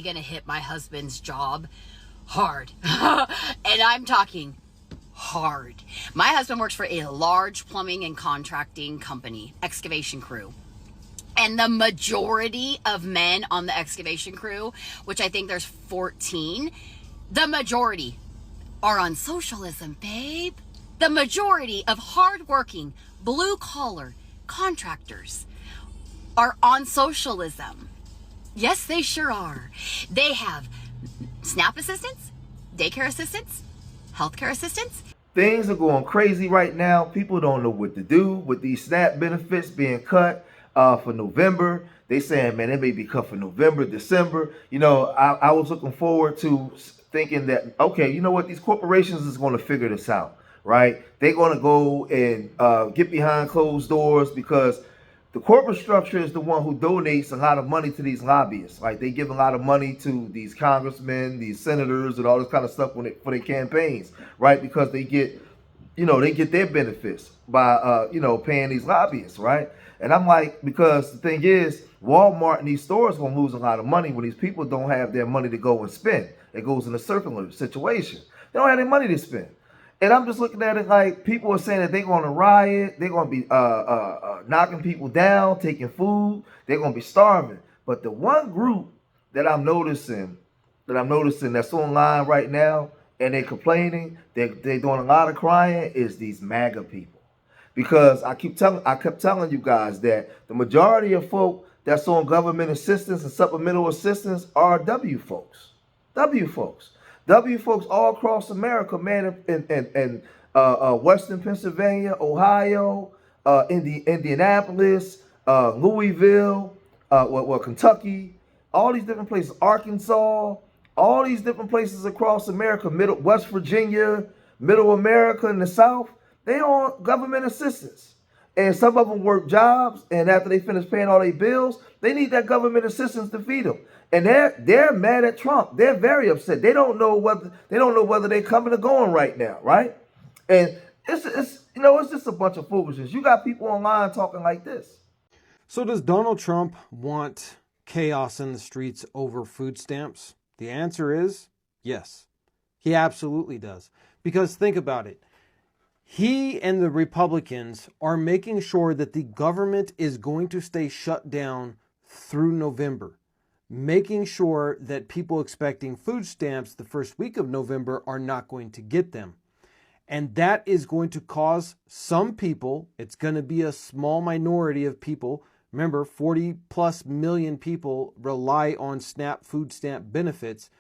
gonna hit my husband's job hard. And I'm talking hard. My husband works for a large plumbing and contracting company, excavation crew. And the majority of men on the excavation crew, which I think there's 14, the majority are on socialism, babe. The majority of hardworking, blue-collar contractors are on socialism. Yes, they sure are. They have SNAP assistance, daycare assistance, healthcare assistance. Things are going crazy right now. People don't know what to do with these SNAP benefits being cut for November. They saying, man, it may be cut for November, December. You know, I was looking forward to thinking that, okay, you know what? These corporations is going to figure this out, right? They're going to go and get behind closed doors, because the corporate structure is the one who donates a lot of money to these lobbyists. Like, they give a lot of money to these congressmen, these senators, and all this kind of stuff for their campaigns, right? Because they get, they get their benefits by, paying these lobbyists, right? And I'm like, because the thing is, Walmart and these stores are going to lose a lot of money when these people don't have their money to go and spend. It goes in a circular situation. They don't have their money to spend. And I'm just looking at it like people are saying that they're going to riot, they're going to be knocking people down, taking food, they're going to be starving. But the one group that I'm noticing that's online right now, and they're complaining, they're doing a lot of crying, is these Maga people. Because I kept telling you guys that the majority of folk that's on government assistance and supplemental assistance are W folks. W folks all across America, man, in Western Pennsylvania, Ohio, Indianapolis, Louisville, Kentucky, all these different places, Arkansas, all these different places across America, West Virginia, Middle America, and the South, they on government assistance. And some of them work jobs, and after they finish paying all their bills, they need that government assistance to feed them. And they're mad at Trump. They're very upset. They don't know whether they're coming or going right now, right? And it's just a bunch of foolishness. You got people online talking like this. So does Donald Trump want chaos in the streets over food stamps? The answer is yes. He absolutely does. Because think about it. He and the Republicans are making sure that the government is going to stay shut down through November, making sure that people expecting food stamps the first week of November are not going to get them. And that is going to cause some people, it's going to be a small minority of people. Remember, 40 plus million people rely on SNAP food stamp benefits.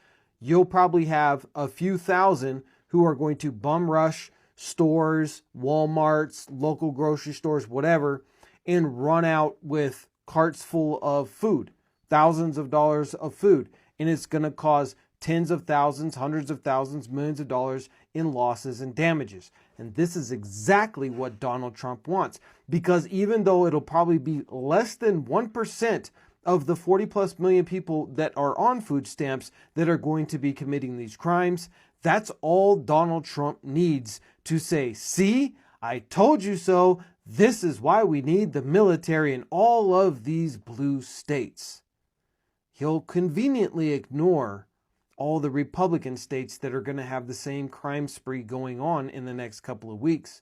You'll probably have a few thousand who are going to bum rush stores, Walmarts, local grocery stores, whatever, and run out with carts full of food, thousands of dollars of food. And it's going to cause tens of thousands, hundreds of thousands, millions of dollars in losses and damages. And this is exactly what Donald Trump wants. Because even though it'll probably be less than 1% of the 40 plus million people that are on food stamps that are going to be committing these crimes, that's all Donald Trump needs to say, see, I told you so. This is why we need the military in all of these blue states. He'll conveniently ignore all the Republican states that are going to have the same crime spree going on in the next couple of weeks.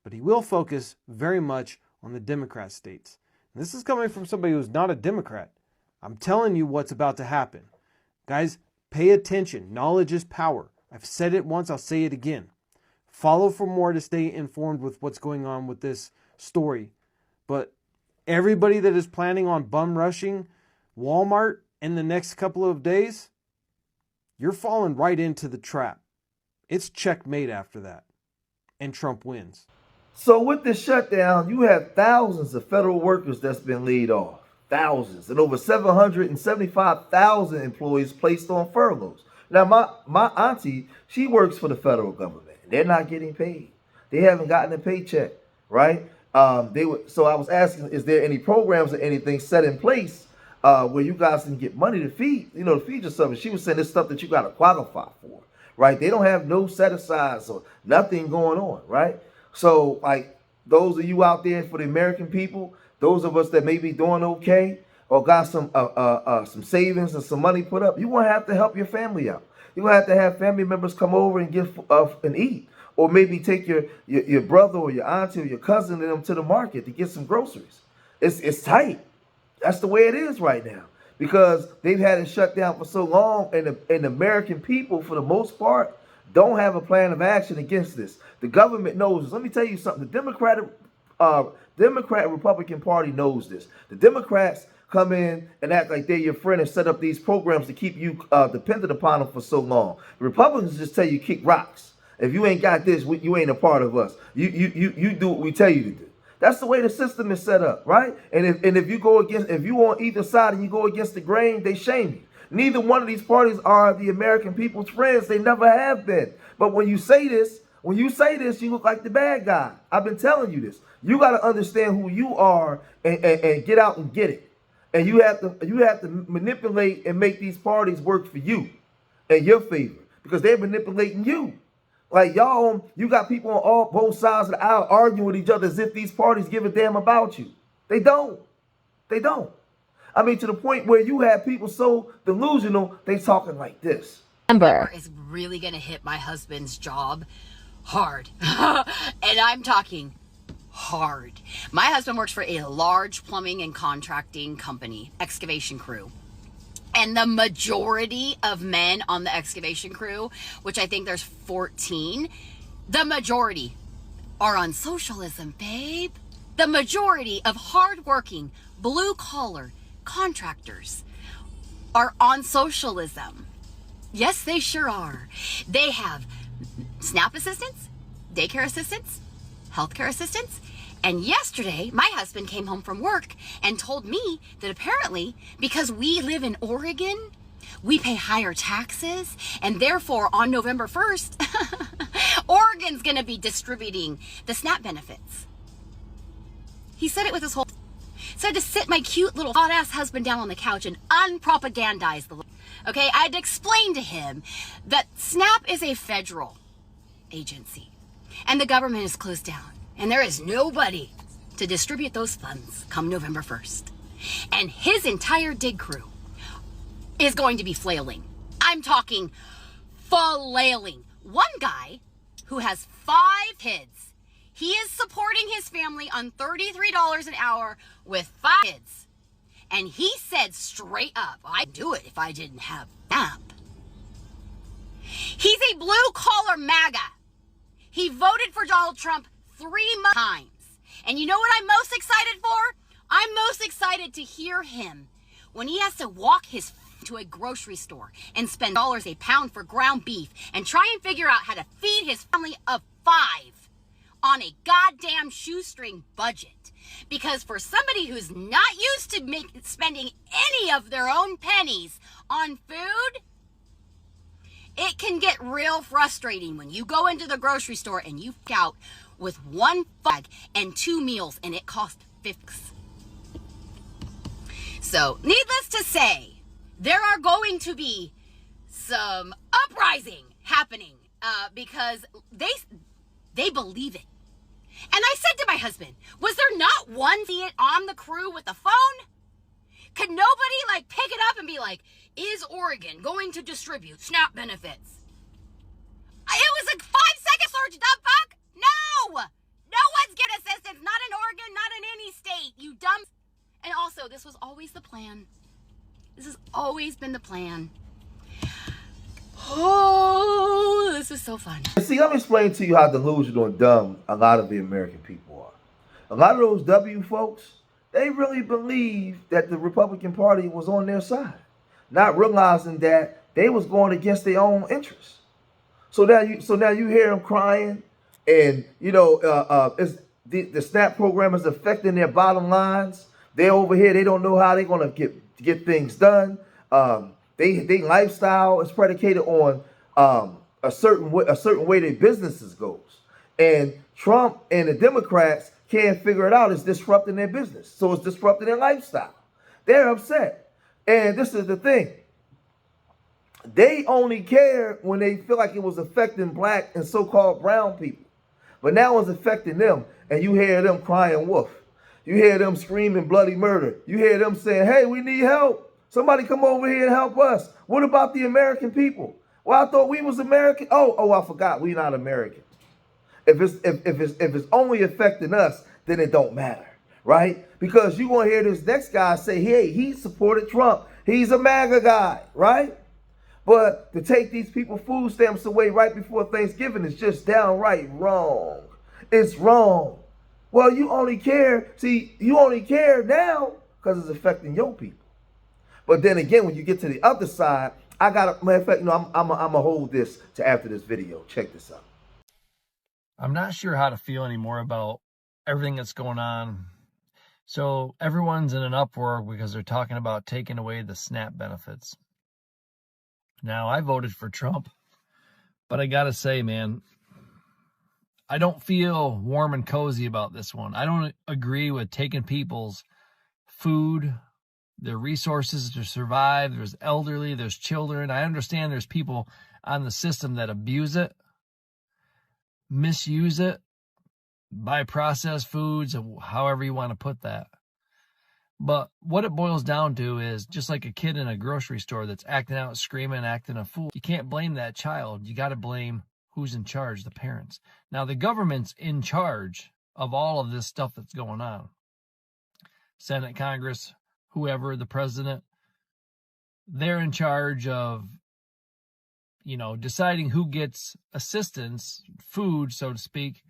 But he will focus very much on the Democrat states. And this is coming from somebody who's not a Democrat. I'm telling you what's about to happen. Guys, pay attention. Knowledge is power. I've said it once, I'll say it again. Follow for more to stay informed with what's going on with this story. But everybody that is planning on bum rushing Walmart in the next couple of days, you're falling right into the trap. It's checkmate after that. And Trump wins. So with this shutdown, you have thousands of federal workers that's been laid off. Thousands. And over 775,000 employees placed on furloughs. Now, my auntie, she works for the federal government. They're not getting paid. They haven't gotten a paycheck, right? So I was asking, is there any programs or anything set in place where you guys can get money to feed yourself? And she was saying this stuff that you got to qualify for, right? They don't have no set-asides or nothing going on, right? So, like, those of you out there, for the American people, those of us that may be doing okay, or got some savings and some money put up, you're gonna have to help your family out. You're gonna have to have family members come over and get and eat, or maybe take your brother or your auntie or your cousin and them to the market to get some groceries. It's tight. That's the way it is right now, because they've had it shut down for so long, and the American people, for the most part, don't have a plan of action against this. The government knows this. Let me tell you something. The Democrat Republican Party knows this. The Democrats come in and act like they're your friend and set up these programs to keep you dependent upon them for so long. The Republicans just tell you kick rocks. If you ain't got this, you ain't a part of us. You do what we tell you to do. That's the way the system is set up, right? And if you go against, if you on either side and you go against the grain, they shame you. Neither one of these parties are the American people's friends. They never have been. But when you say this, you look like the bad guy. I've been telling you this. You got to understand who you are and get out and get it. And you have to manipulate and make these parties work for you in your favor, because they're manipulating you. Like y'all, you got people on both sides of the aisle arguing with each other as if these parties give a damn about you. They don't. They don't. I mean, to the point where you have people so delusional, they talking like this. November is really going to hit my husband's job hard. And I'm talking hard. My husband works for a large plumbing and contracting company, excavation crew. And the majority of men on the excavation crew, which I think there's 14, the majority are on socialism, babe. The majority of hardworking, blue-collar contractors are on socialism. Yes, they sure are. They have SNAP assistance, daycare assistance, healthcare assistance. And yesterday, my husband came home from work and told me that apparently, because we live in Oregon, we pay higher taxes, and therefore on November 1st, Oregon's going to be distributing the SNAP benefits. He said it with his whole... So I had to sit my cute little hot-ass husband down on the couch and unpropagandize the... Okay, I had to explain to him that SNAP is a federal agency, and the government is closed down. And there is nobody to distribute those funds come November 1st. And his entire dig crew is going to be flailing. I'm talking flailing. One guy who has 5 kids, he is supporting his family on $33 an hour with 5 kids. And he said straight up, I'd do it if I didn't have SNAP. He's a blue-collar Maga. He voted for Donald Trump 3 times. And you know what I'm most excited for? I'm most excited to hear him when he has to walk to a grocery store and spend dollars a pound for ground beef and try and figure out how to feed his family of 5 on a goddamn shoestring budget. Because for somebody who's not used to spending any of their own pennies on food, it can get real frustrating when you go into the grocery store and you out with 1 bag and 2 meals, and it costs $50. So, needless to say, there are going to be some uprising happening because they believe it. And I said to my husband, was there not one idiot on the crew with the phone? Could nobody pick it up and be like, is Oregon going to distribute SNAP benefits? It was a 5-second search, the fuck? No! No one's getting assistance. Not in Oregon, not in any state, you dumb... And also, this was always the plan. This has always been the plan. Oh, this is so fun. See, let me explain to you how delusional and dumb a lot of the American people are. A lot of those W folks, they really believe that the Republican Party was on their side, not realizing that they was going against their own interests. So now you hear them crying, and it's the SNAP program is affecting their bottom lines. They're over here, they don't know how they're gonna get things done. They lifestyle is predicated on a certain way their businesses goes, and Trump and the Democrats can't figure it out. It's disrupting their business, so it's disrupting their lifestyle. They're upset, and this is the thing. They only care when they feel like it was affecting black and so-called brown people, but now it's affecting them, and you hear them crying wolf. You hear them screaming bloody murder. You hear them saying, hey, we need help. Somebody come over here and help us. What about the American people? Well, I thought we was American. Oh, I forgot. We not American. If it's only affecting us, then it don't matter, right? Because you gonna hear this next guy say, hey, he supported Trump. He's a MAGA guy, right? But to take these people food stamps away right before Thanksgiving is just downright wrong. It's wrong. Well, you only care now because it's affecting your people. But then again, when you get to the other side, matter of fact, I'm gonna hold this to after this video. Check this out. I'm not sure how to feel anymore about everything that's going on. So everyone's in an uproar because they're talking about taking away the SNAP benefits. Now, I voted for Trump, but I gotta say, man, I don't feel warm and cozy about this one. I don't agree with taking people's food, their resources to survive. There's elderly, there's children. I understand there's people on the system that abuse it, misuse it, buy processed foods, however you want to put that. But what it boils down to is just like a kid in a grocery store that's acting out, screaming, acting a fool. You can't blame that child. You got to blame who's in charge, the parents. Now, the government's in charge of all of this stuff that's going on. Senate, Congress, whoever, the president, they're in charge of, deciding who gets assistance, food, so to speak.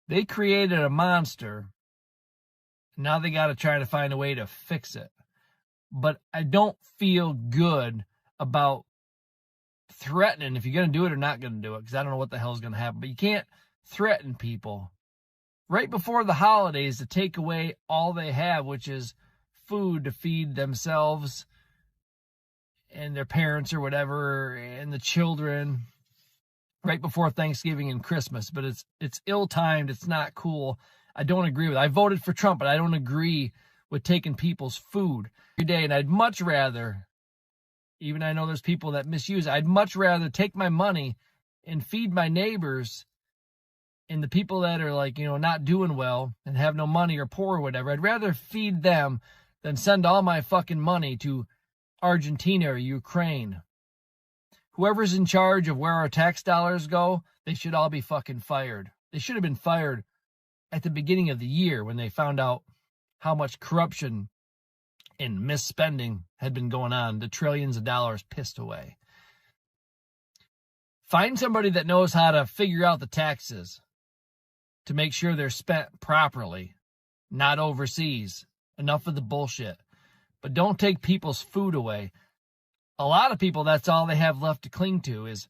They created a monster. Now they got to try to find a way to fix it. But I don't feel good about threatening if you're going to do it or not going to do it, because I don't know what the hell is going to happen. But you can't threaten people right before the holidays to take away all they have, which is food to feed themselves and their parents or whatever, and the children, right before Thanksgiving and Christmas. But it's ill-timed. It's not cool. I don't agree with it. I voted for Trump, but I don't agree with taking people's food every day. And I'd much rather, even I know there's people that misuse it, I'd much rather take my money and feed my neighbors and the people that are not doing well and have no money or poor or whatever. I'd rather feed them than send all my fucking money to Argentina or Ukraine. Whoever's in charge of where our tax dollars go, they should all be fucking fired. They should have been fired at the beginning of the year when they found out how much corruption and misspending had been going on, the trillions of dollars pissed away. Find somebody that knows how to figure out the taxes to make sure they're spent properly, not overseas. Enough of the bullshit. But don't take people's food away. A lot of people, that's all they have left to cling to is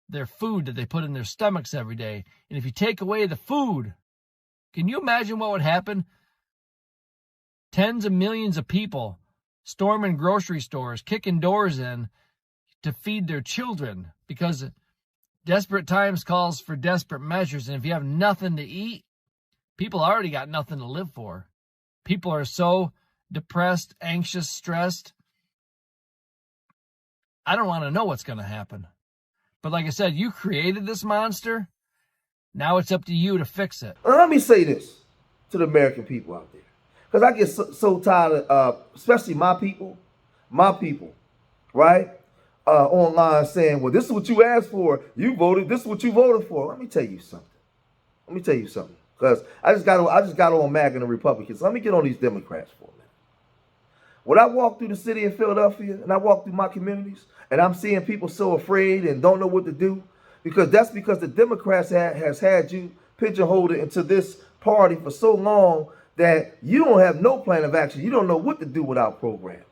their food that they put in their stomachs every day. And if you take away the food, can you imagine what would happen? Tens of millions of people storming grocery stores, kicking doors in to feed their children because desperate times calls for desperate measures. And if you have nothing to eat, people already got nothing to live for. People are so depressed, anxious, stressed. I don't want to know what's going to happen. But like I said, you created this monster. Now it's up to you to fix it. Let me say this to the American people out there. Because I get so tired of, especially my people, right? Online saying, well, this is what you asked for. You voted. This is what you voted for. Let me tell you something. Because I just got on Maga and the Republicans. Let me get on these Democrats for a minute. When I walk through the city of Philadelphia and I walk through my communities and I'm seeing people so afraid and don't know what to do, because the Democrats has had you pigeonholed into this party for so long that you don't have no plan of action. You don't know what to do without programs.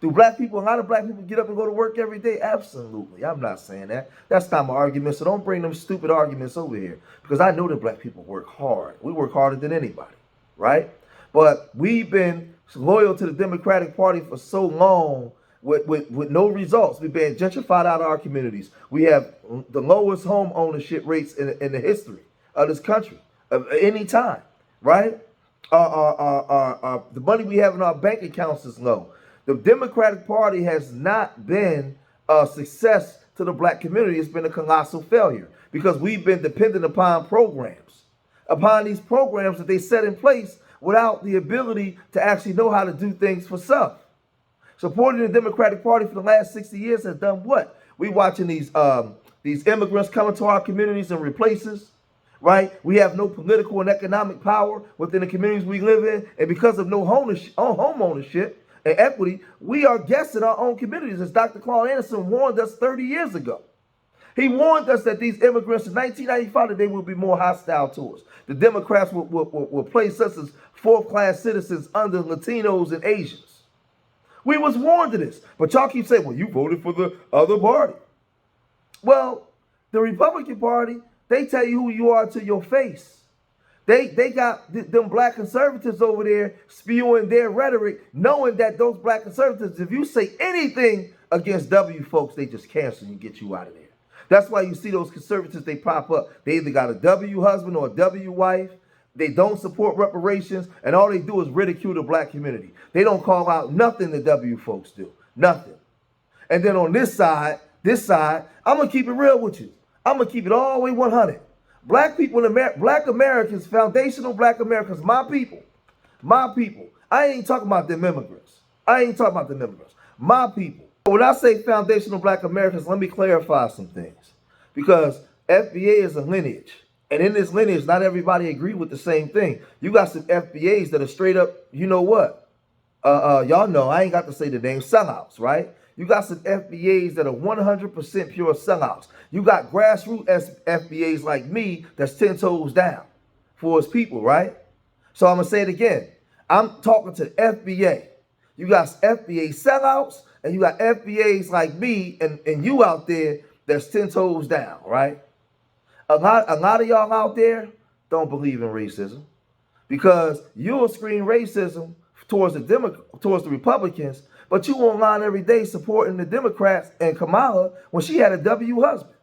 Do a lot of black people get up and go to work every day? Absolutely. I'm not saying that. That's not my argument. So don't bring them stupid arguments over here, because I know that black people work hard. We work harder than anybody, right? But we've been loyal to the Democratic Party for so long with no results. We've been gentrified out of our communities. We have the lowest home ownership rates in the history of this country of any time, right? The money we have in our bank accounts is low. The Democratic Party has not been a success to the black community. It's been a colossal failure because we've been dependent upon programs. upon these programs that they set in place without the ability to actually know how to do things for self. Supporting the Democratic Party for the last 60 years has done what? We watching these immigrants coming to our communities and replace us, right? We have no political and economic power within the communities we live in, and because of no home ownership and equity, we are guests in our own communities, as Dr. Claude Anderson warned us 30 years ago. He warned us that these immigrants in 1995, that they will be more hostile to us. The Democrats will place us as fourth-class citizens under Latinos and Asians. We was warned of this, but y'all keep saying, well, you voted for the other party. Well, the Republican Party, they tell you who you are to your face. They got them black conservatives over there spewing their rhetoric, knowing that those black conservatives, if you say anything against W folks, they just cancel you and get you out of there. That's why you see those conservatives, they pop up. They either got a W husband or a W wife. They don't support reparations, and all they do is ridicule the black community. They don't call out nothing the W folks do. Nothing. And then on this side, I'm going to keep it real with you. I'm going to keep it all the way 100. Black people, black Americans, foundational black Americans, my people. I ain't talking about them immigrants. My people. When I say foundational black Americans, let me clarify some things. Because FBA is a lineage. And in this lineage, not everybody agree with the same thing. You got some FBAs that are straight up, you know what? Y'all know, I ain't got to say the name, sellouts, right? You got some FBAs that are 100% pure sellouts. You got grassroots FBAs like me that's 10 toes down for his people, right? So I'm going to say it again. I'm talking to the FBA. You got FBA sellouts, and you got FBAs like me and you out there that's 10 toes down, right? A lot of y'all out there don't believe in racism because you'll scream racism towards the Republicans, but you online every day supporting the Democrats and Kamala when she had a W husband.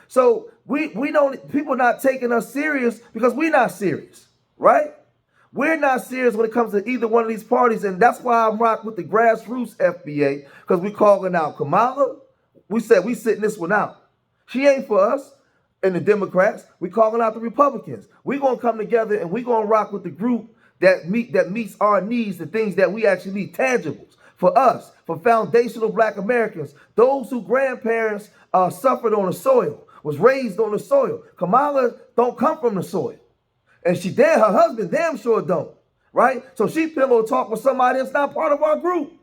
So we don't, people not taking us serious because we're not serious, right? We're not serious when it comes to either one of these parties, and that's why I'm rocking with the grassroots FBA, because we calling out Kamala. We said we sitting this one out. She ain't for us. And the Democrats, we calling out the Republicans. We're going to come together and we're going to rock with the group that meets our needs, the things that we actually need, tangibles. For us, for foundational black Americans, those whose grandparents suffered on the soil, was raised on the soil. Kamala don't come from the soil. And her husband damn sure don't, right? So she pillow talk with somebody that's not part of our group.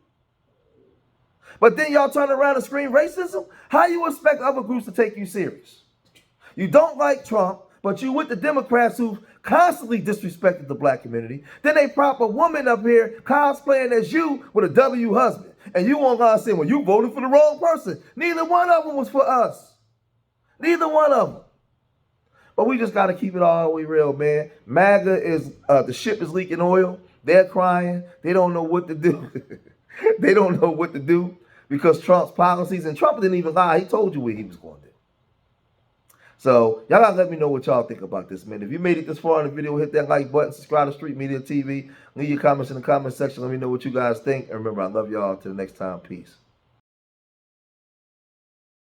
But then y'all turn around and scream racism? How you expect other groups to take you serious? You don't like Trump, but you with the Democrats who constantly disrespected the black community. Then they prop a woman up here cosplaying as you with a W husband. And you online saying, well, you voted for the wrong person. Neither one of them was for us. Neither one of them. But we just got to keep it all the way real, man. Maga is, the ship is leaking oil. They're crying. They don't know what to do. They don't know what to do because Trump's policies, and Trump didn't even lie. He told you what he was going to do. So y'all got to let me know what y'all think about this, man. If you made it this far in the video, hit that like button, subscribe to Street Media TV, leave your comments in the comment section. Let me know what you guys think. And remember, I love y'all. Till the next time, peace.